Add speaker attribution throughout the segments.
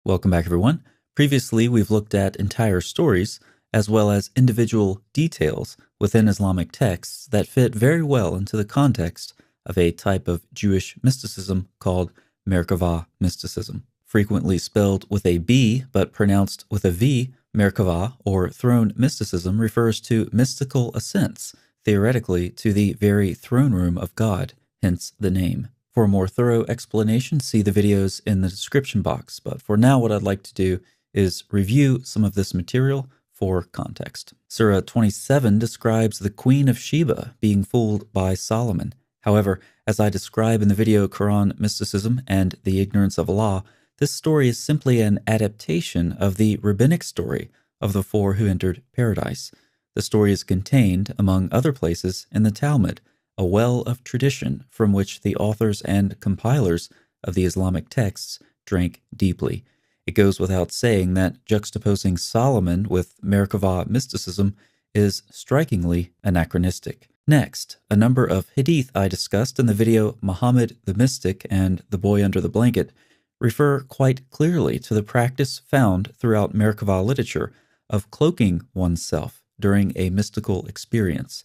Speaker 1: Welcome back, everyone. Previously, we've looked at entire stories as well as individual details within Islamic texts that fit very well into the context of a type of Jewish mysticism called Merkavah mysticism. Frequently spelled with a B but pronounced with a V, Merkavah, or throne mysticism, refers to mystical ascents, theoretically to the very throne room of God, hence the name. For a more thorough explanation, see the videos in the description box. But for now, what I'd like to do is review some of this material for context. Surah 27 describes the Queen of Sheba being fooled by Solomon. However, as I describe in the video Quran Mysticism and the Ignorance of Allah, this story is simply an adaptation of the Rabbinic story of the four who entered paradise. The story is contained, among other places, in the Talmud, a well of tradition from which the authors and compilers of the Islamic texts drank deeply. It goes without saying that juxtaposing Solomon with Merkavah mysticism is strikingly anachronistic. Next, a number of hadith I discussed in the video Muhammad the Mystic and the Boy Under the Blanket refer quite clearly to the practice found throughout Merkavah literature of cloaking oneself during a mystical experience.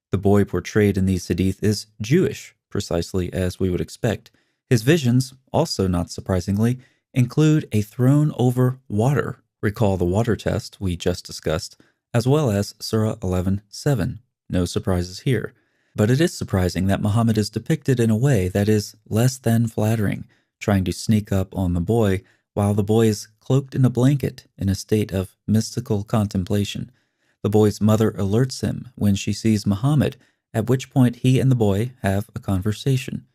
Speaker 1: The boy portrayed in these hadith is Jewish, precisely as we would expect. His visions, also not surprisingly, include a throne over water. Recall the water test we just discussed, as well as Surah 11:7. No surprises here. But it is surprising that Muhammad is depicted in a way that is less than flattering, trying to sneak up on the boy while the boy is cloaked in a blanket in a state of mystical contemplation. The boy's mother alerts him when she sees Muhammad, at which point he and the boy have a conversation.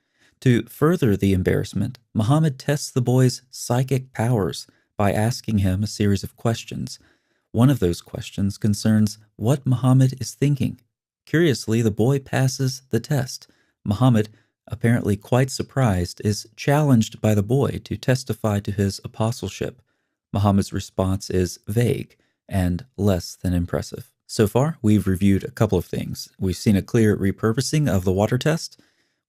Speaker 1: To further the embarrassment, Muhammad tests the boy's psychic powers by asking him a series of questions. One of those questions concerns what Muhammad is thinking. Curiously, the boy passes the test. Muhammad, apparently quite surprised, is challenged by the boy to testify to his apostleship. Muhammad's response is vague and less than impressive. So far, we've reviewed a couple of things. We've seen a clear repurposing of the water test.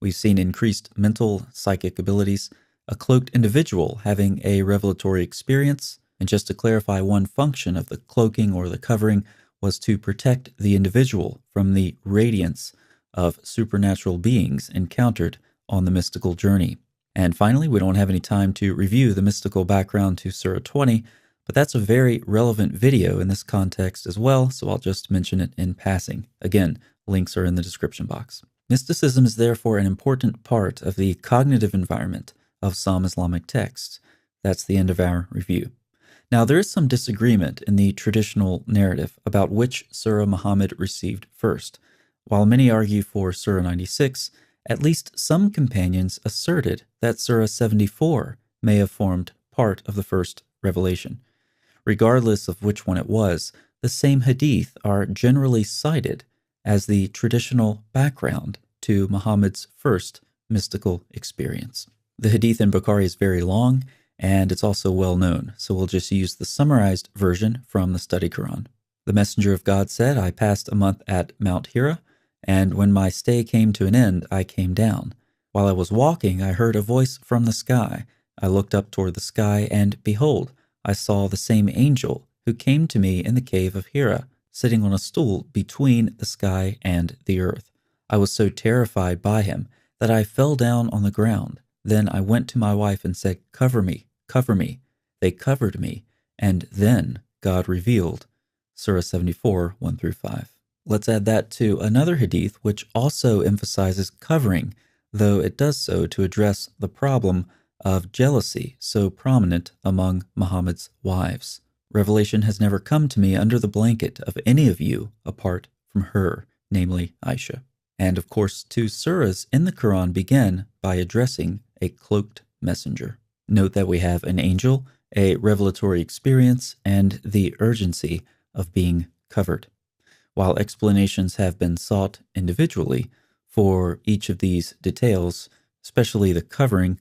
Speaker 1: We've seen increased mental psychic abilities, a cloaked individual having a revelatory experience. And just to clarify, one function of the cloaking or the covering was to protect the individual from the radiance of supernatural beings encountered on the mystical journey. And finally, we don't have any time to review the mystical background to Surah 20, but that's a very relevant video in this context as well, so I'll just mention it in passing. Again, links are in the description box. Mysticism is therefore an important part of the cognitive environment of some Islamic texts. That's the end of our review. Now, there is some disagreement in the traditional narrative about which Surah Muhammad received first. While many argue for Surah 96, at least some companions asserted that Surah 74 may have formed part of the first revelation. Regardless of which one it was, the same hadith are generally cited as the traditional background to Muhammad's first mystical experience. The hadith in Bukhari is very long, and it's also well known, so we'll just use the summarized version from the Study Quran. The Messenger of God said, "I passed a month at Mount Hira, and when my stay came to an end, I came down. While I was walking, I heard a voice from the sky. I looked up toward the sky, and behold, I saw the same angel who came to me in the cave of Hira, sitting on a stool between the sky and the earth. I was so terrified by him that I fell down on the ground. Then I went to my wife and said, 'Cover me, cover me.' They covered me, and then God revealed." Surah 74, 1-5. Let's add that to another hadith which also emphasizes covering, though it does so to address the problem of jealousy so prominent among Muhammad's wives. "Revelation has never come to me under the blanket of any of you apart from her," namely Aisha. And of course, 2 surahs in the Quran begin by addressing a cloaked messenger. Note that we have an angel, a revelatory experience, and the urgency of being covered. While explanations have been sought individually for each of these details, especially the covering,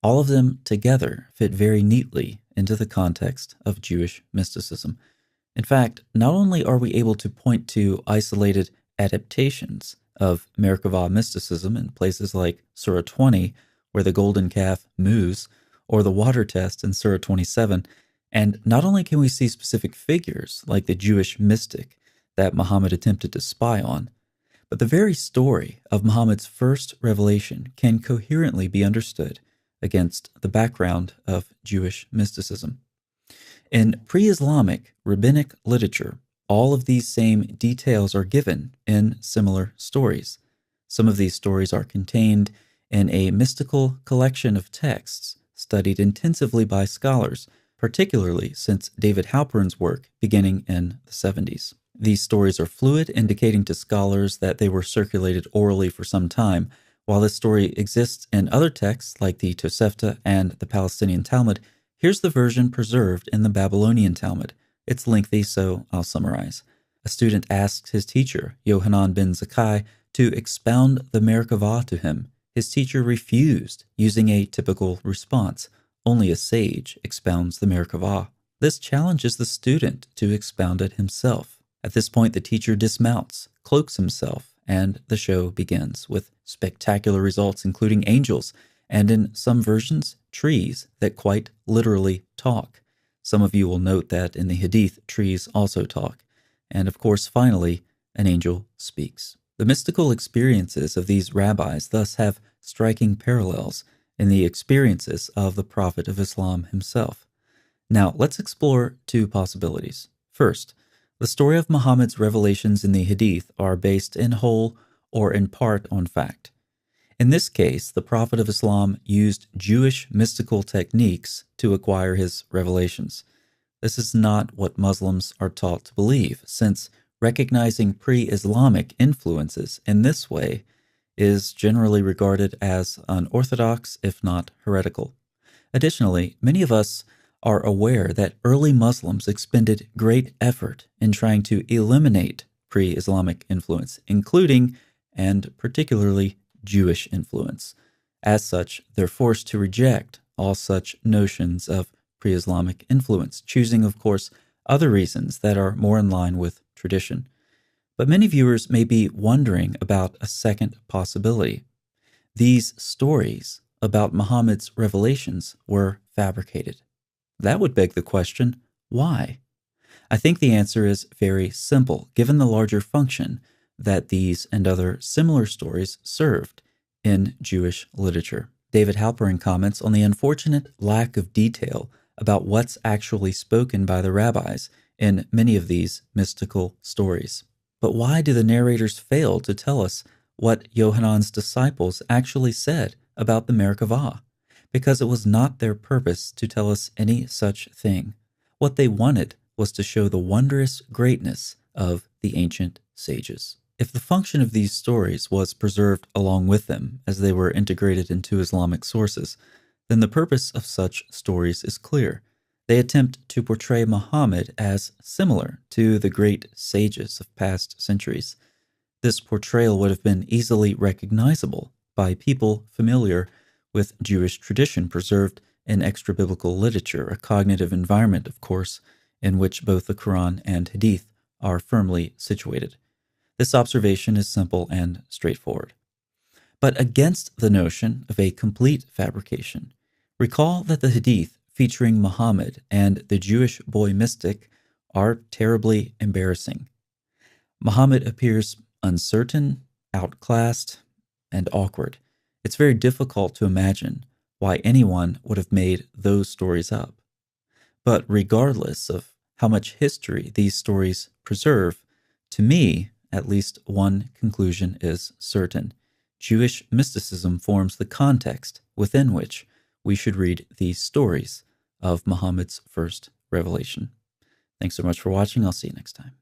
Speaker 1: all of them together fit very neatly into the context of Jewish mysticism. In fact, not only are we able to point to isolated adaptations of Merkavah mysticism in places like Surah 20, where the golden calf moves, or the water test in Surah 27. And not only can we see specific figures like the Jewish mystic that Muhammad attempted to spy on, but the very story of Muhammad's first revelation can coherently be understood against the background of Jewish mysticism. In pre-Islamic rabbinic literature, all of these same details are given in similar stories. Some of these stories are contained in a mystical collection of texts studied intensively by scholars, particularly since David Halperin's work beginning in the 70s. These stories are fluid, indicating to scholars that they were circulated orally for some time. While this story exists in other texts like the Tosefta and the Palestinian Talmud, here's the version preserved in the Babylonian Talmud. It's lengthy, so I'll summarize. A student asked his teacher, Yohanan ben Zakkai, to expound the Merkavah to him. His teacher refused, using a typical response. Only a sage expounds the Merkavah. This challenges the student to expound it himself. At this point, the teacher dismounts, cloaks himself, and the show begins with spectacular results, including angels, and in some versions, trees that quite literally talk. Some of you will note that in the Hadith, trees also talk. And of course, finally, an angel speaks. The mystical experiences of these rabbis thus have striking parallels in the experiences of the Prophet of Islam himself. Now, let's explore two possibilities. First, the story of Muhammad's revelations in the Hadith are based in whole or in part on fact. In this case, the Prophet of Islam used Jewish mystical techniques to acquire his revelations. This is not what Muslims are taught to believe, since recognizing pre-Islamic influences in this way is generally regarded as unorthodox, if not heretical. Additionally, many of us are aware that early Muslims expended great effort in trying to eliminate pre-Islamic influence, including and particularly Jewish influence. As such, they're forced to reject all such notions of pre-Islamic influence, choosing, of course, other reasons that are more in line with tradition. But many viewers may be wondering about a second possibility. These stories about Muhammad's revelations were fabricated. That would beg the question, why? I think the answer is very simple, given the larger function that these and other similar stories served in Jewish literature. David Halperin comments on the unfortunate lack of detail about what's actually spoken by the rabbis in many of these mystical stories. But why do the narrators fail to tell us what Yohanan's disciples actually said about the Merkavah? Because it was not their purpose to tell us any such thing. What they wanted was to show the wondrous greatness of the ancient sages. If the function of these stories was preserved along with them as they were integrated into Islamic sources, then the purpose of such stories is clear. They attempt to portray Muhammad as similar to the great sages of past centuries. This portrayal would have been easily recognizable by people familiar with Jewish tradition preserved in extra-biblical literature, a cognitive environment, of course, in which both the Quran and Hadith are firmly situated. This observation is simple and straightforward. But against the notion of a complete fabrication, recall that the Hadith featuring Muhammad and the Jewish boy mystic are terribly embarrassing. Muhammad appears uncertain, outclassed, and awkward. It's very difficult to imagine why anyone would have made those stories up. But regardless of how much history these stories preserve, to me, at least one conclusion is certain. Jewish mysticism forms the context within which we should read these stories of Muhammad's first revelation. Thanks so much for watching. I'll see you next time.